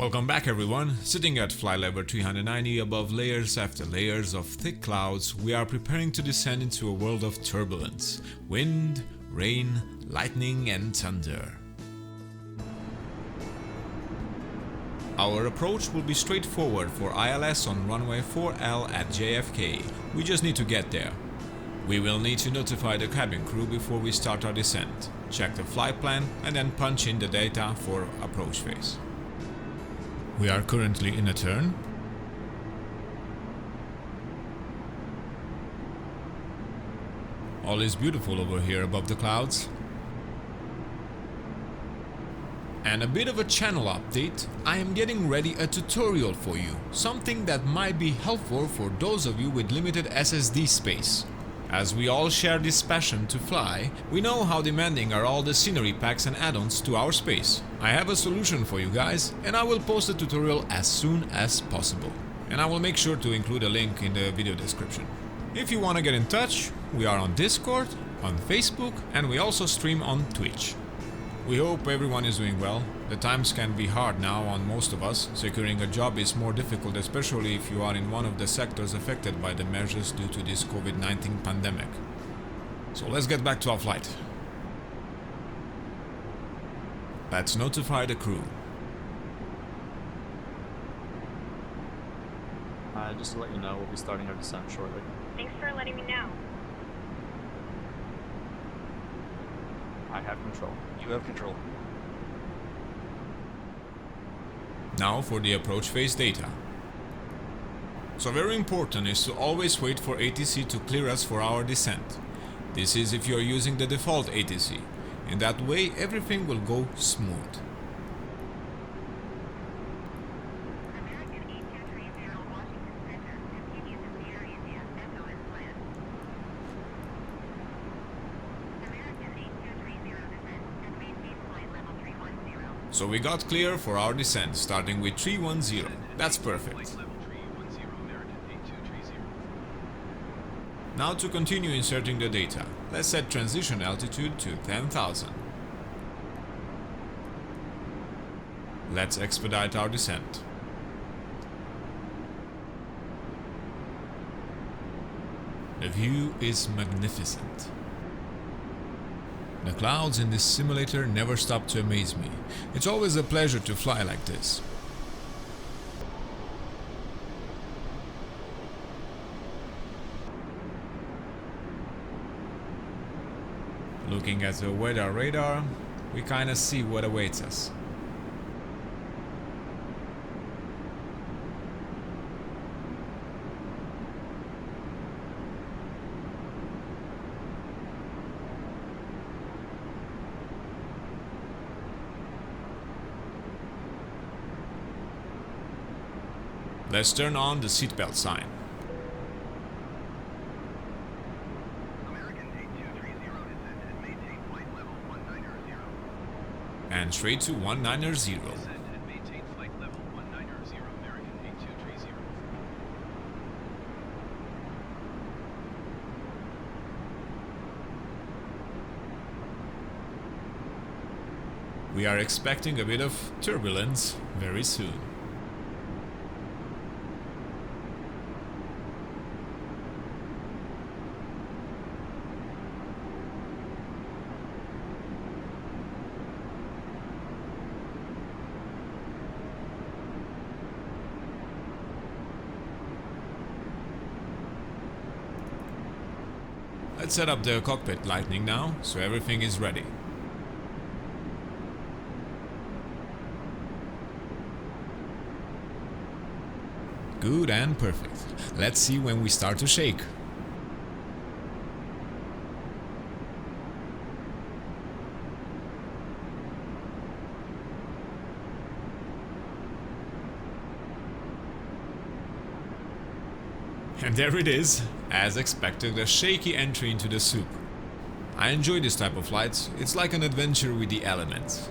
Welcome back everyone. Sitting at flight level 390 above layers after layers of thick clouds, we are preparing to descend into a world of turbulence, wind, rain, lightning and thunder. Our approach will be straightforward for ILS on runway 4L at JFK. We just need to get there. We will need to notify the cabin crew before we start our descent, check the flight plan and then punch in the data for approach phase. We are currently in a turn. All is beautiful over here above the clouds. And a bit of a channel update, I am getting ready a tutorial for you, something that might be helpful for those of you with limited SSD space. As we all share this passion to fly, we know how demanding are all the scenery packs and add-ons to our space. I have a solution for you guys, and I will post the tutorial as soon as possible. And I will make sure to include a link in the video description. If you want to get in touch, we are on Discord, on Facebook, and we also stream on Twitch. We hope everyone is doing well. The times can be hard now on most of us. Securing a job is more difficult, especially if you are in one of the sectors affected by the measures due to this COVID-19 pandemic. So let's get back to our flight. Let's notify the crew. Just to let you know, we'll be starting our descent shortly. Thanks for letting me know. I have control. You have control. Now for the approach phase data. So very important is to always wait for ATC to clear us for our descent. This is if you are using the default ATC. In that way everything will go smooth. So we got clear for our descent, starting with 310. That's perfect. Now to continue inserting the data, let's set transition altitude to 10,000. Let's expedite our descent. The view is magnificent. The clouds in this simulator never stop to amaze me. It's always a pleasure to fly like this. Looking at the weather radar, we kinda see what awaits us. Let's turn on the seatbelt sign. American 8230 descent and maintain flight level 190. And straight to 190. Descent and maintain flight level 190, American 8230. We are expecting a bit of turbulence very soon. Let's set up the cockpit lighting now, so everything is ready. Good and perfect. Let's see when we start to shake. And there it is, as expected, a shaky entry into the soup. I enjoy this type of flights, it's like an adventure with the elements.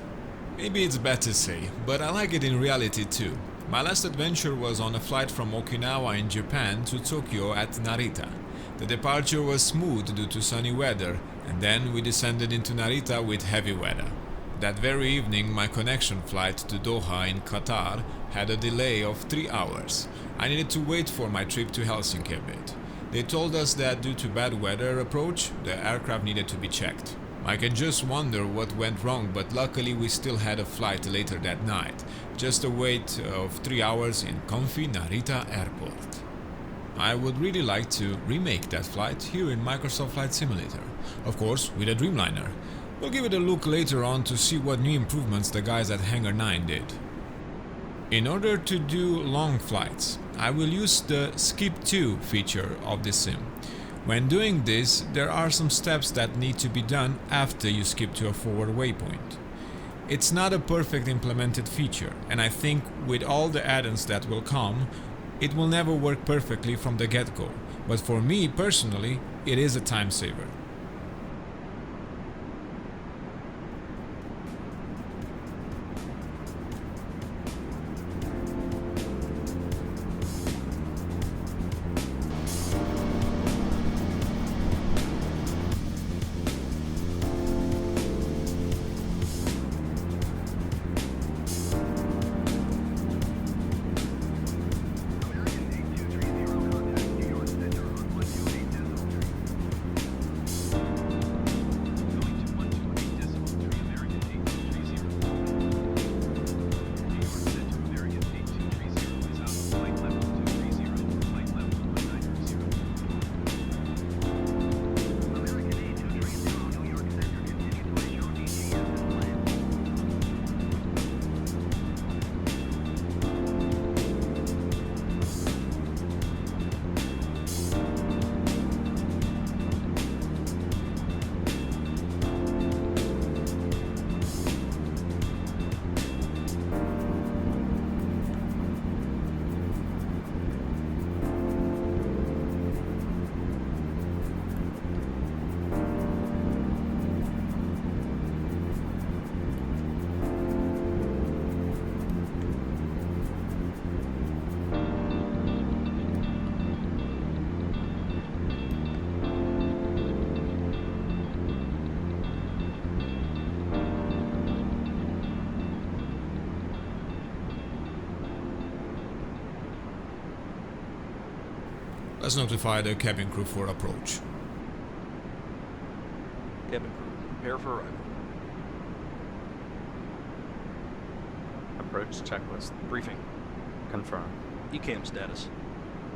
Maybe it's bad to say, but I like it in reality too. My last adventure was on a flight from Okinawa in Japan to Tokyo at Narita. The departure was smooth due to sunny weather, and then we descended into Narita with heavy weather. That very evening my connection flight to Doha in Qatar had a delay of 3 hours. I needed to wait for my trip to Helsinki a bit. They told us that due to bad weather approach, the aircraft needed to be checked. I can just wonder what went wrong, but luckily we still had a flight later that night. Just a wait of 3 hours in comfy Narita Airport. I would really like to remake that flight here in Microsoft Flight Simulator. Of course, with a Dreamliner. We'll give it a look later on to see what new improvements the guys at Hangar 9 did. In order to do long flights, I will use the Skip To feature of this sim. When doing this, there are some steps that need to be done after you skip to a forward waypoint. It's not a perfect implemented feature, and I think with all the add-ons that will come, it will never work perfectly from the get-go, but for me personally, it is a time saver. Let's notify the cabin crew for approach. Cabin crew, prepare for arrival. Approach checklist. Briefing. Confirmed. ECAM status.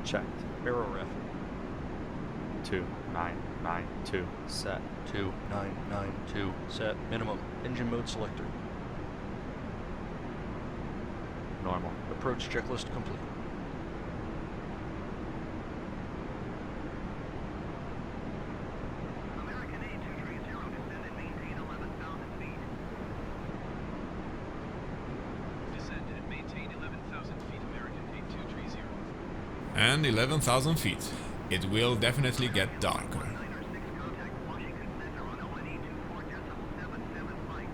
Checked. Aero ref. 2992. Set. 2992. Set. Minimum. Engine mode selector. Normal. Approach checklist complete. American A230 descend and maintain 11,000 feet. Descend and maintain 11,000 feet, American A230. And 11,000 feet. It will definitely get darker. 906 contact Washington Center on 0824.77 flight.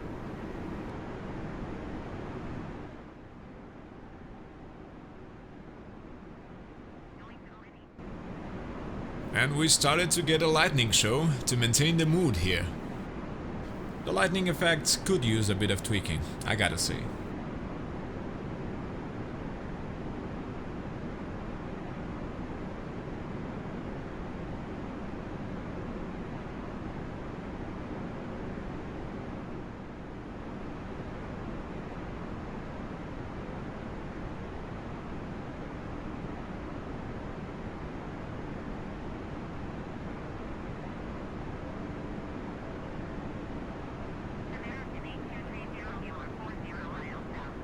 And we started to get a lightning show to maintain the mood here. The lightning effects could use a bit of tweaking, I gotta say. American 8230, you are 40 miles south.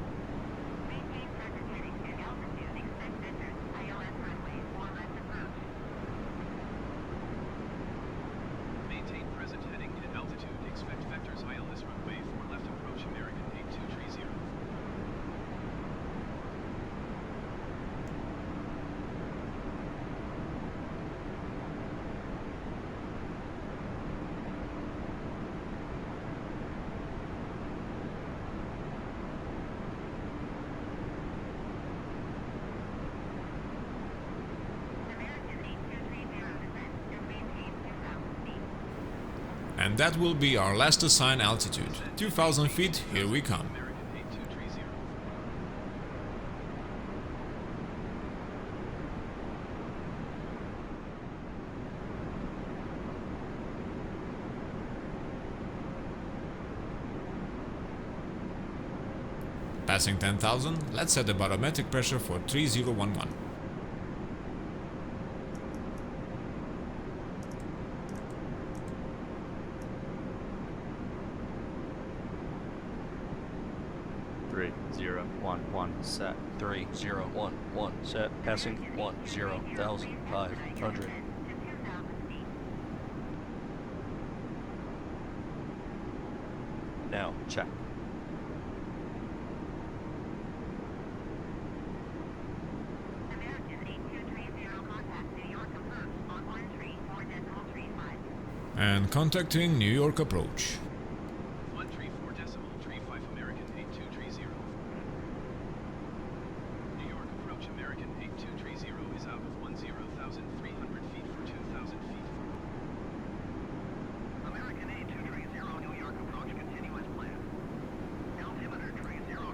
Maintain present heading to altitude, expect visitors, ILS runway, 4 left approach. Maintain present heading at altitude. Expect vectors ILS runway 4 left approach, American 8230. American 8230, descend and maintain 2,000 feet. And that will be our last assigned altitude. 2,000 feet, here we come. American 8230. Passing 10,000, let's set the barometric pressure for 3011. Three, 0, 1, 1, set. 3, 0, 1, 1, set. Passing 10,500. Now, Check. American 8230 contact New York approach on 134.35. And contacting New York approach. 134.35 American 8230. New York approach American 8230 is out of 10,300 feet for 2,000 feet. American 8230 New York approach continuous plan. Altimeter 30.14.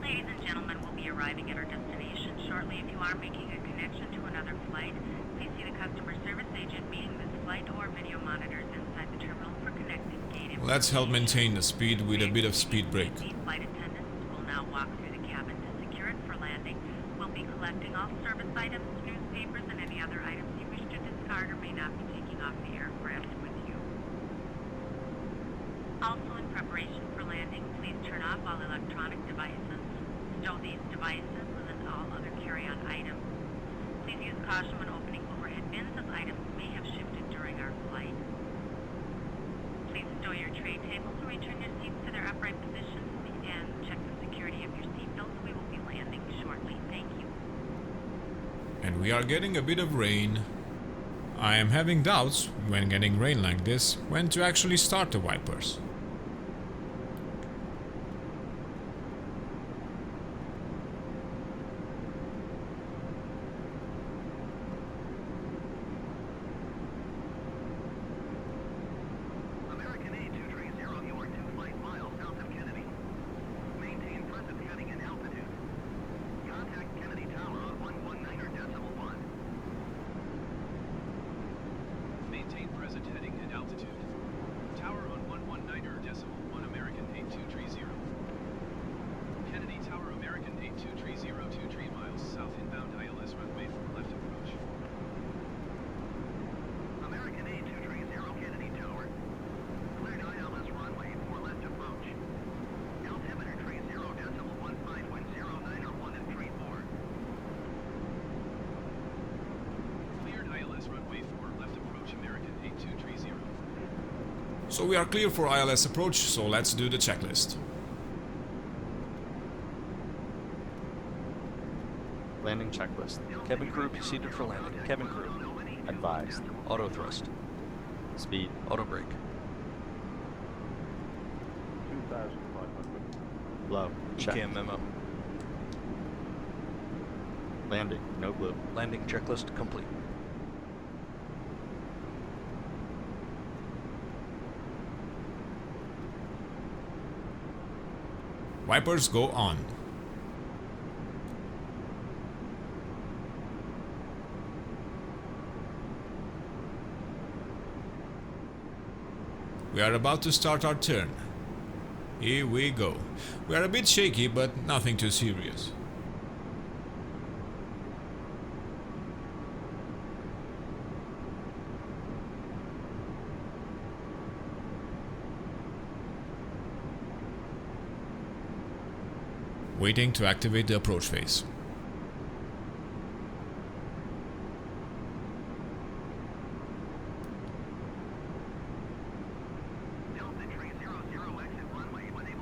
Ladies and gentlemen, we'll be arriving at our destination shortly. If you are making a connection to another flight, please see the customer service agent meeting this flight or video monitors inside the terminal for connecting gate. Let's help maintain the speed with a bit of speed brake. The flight attendants will now walk through the cabin to secure it for landing. We'll be collecting all service items, newspapers, and any other items you wish to discard or may not be taking off the aircraft with you. Also, in preparation for landing, please turn off all electronic devices. Stow these devices and all other carry-on items. Please use caution when opening overhead bins as items may have shifted during our flight. Please stow your tray tables and return your seats to their upright positions and check the security of your seatbelts. We will be landing shortly. Thank you. And we are getting a bit of rain. I am having doubts, when getting rain like this, when to actually start the wipers. American A230, you are 2 flight miles south of Kennedy. Maintain present heading and altitude. Contact Kennedy Tower on 119.1. Maintain present heading and altitude. Tower on 119.1 American 8230. Kennedy Tower American 8230 23 miles south inbound ILS runway for left approach. American A230, Kennedy Tower. Cleared ILS runway for left approach. Altimeter 30.1510 or 1 and 34. Cleared ILS runway for left approach American 8230. So we are clear for ILS approach, so let's do the checklist. Landing checklist. cabin crew be seated for landing. Cabin crew. Advised. Auto thrust. Speed. Auto brake. 2,500. Low. Check. ECAM memo. Landing. No blue. Landing checklist complete. Wipers go on. We are about to start our turn. Here we go. We are a bit shaky, but nothing too serious. Waiting to activate the approach phase. Delta 300 exit runway when able.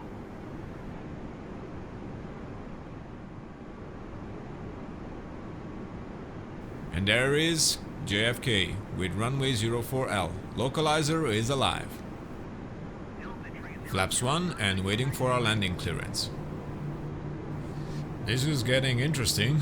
And there is JFK with runway 04L. Localizer is alive. Flaps 1 and waiting for our landing clearance. This is getting interesting.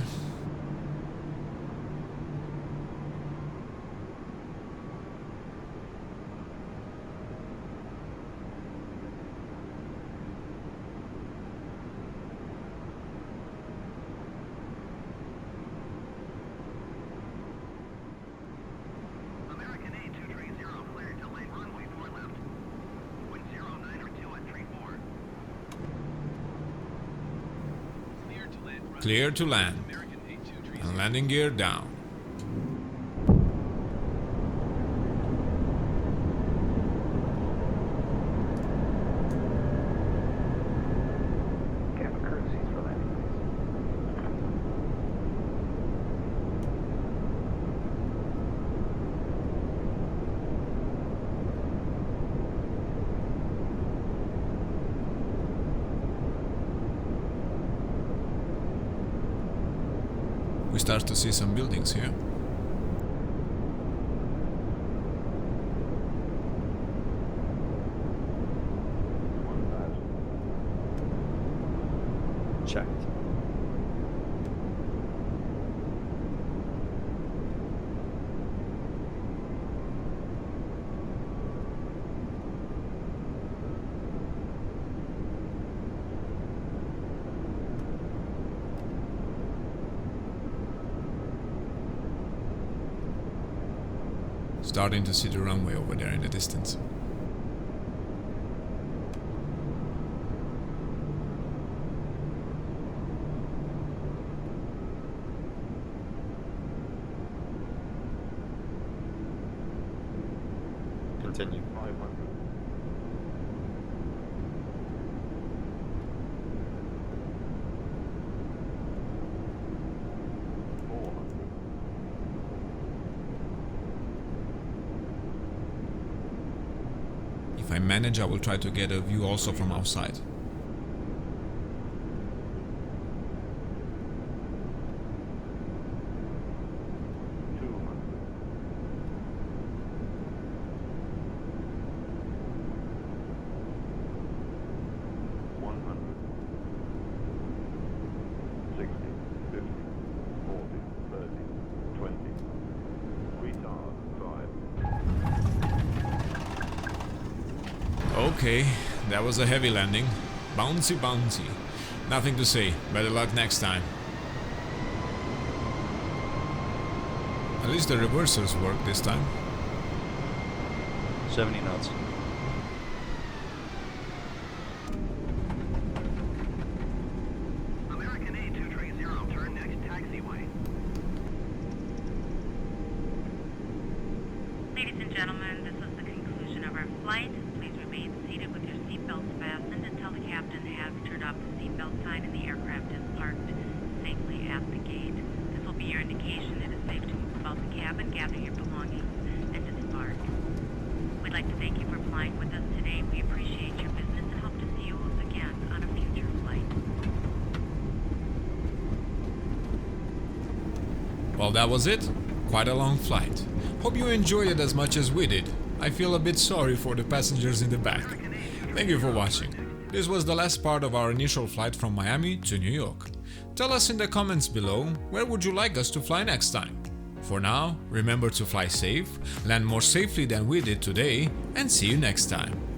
American A230 cleared to land runway 4 left. Wind 09 or 2 at 34. Clear to land. American A230. And landing gear down. Cabin crew seats for landing, We start to see some buildings here. Checked. Starting to see the runway over there in the distance. Continue. 500. If I manage, I will try to get a view also from outside. Okay, that was a heavy landing. Bouncy, bouncy. Nothing to say. Better luck next time. At least the reversers worked this time. 70 knots. American A230, turn next taxiway. Ladies and gentlemen, this is the conclusion of our flight. Please remain seated with your seatbelts fastened until the captain has turned off the seatbelt sign and the aircraft is parked safely at the gate. This will be your indication it is safe to move about the cabin, gather your belongings, and disembark. We'd like to thank you for flying with us today. We appreciate your business and hope to see you again on a future flight. Well, that was it. Quite a long flight. Hope you enjoyed it as much as we did. I feel a bit sorry for the passengers in the back. Thank you for watching. This was the last part of our initial flight from Miami to New York. Tell us in the comments below, where would you like us to fly next time? For now, remember to fly safe, land more safely than we did today, and see you next time.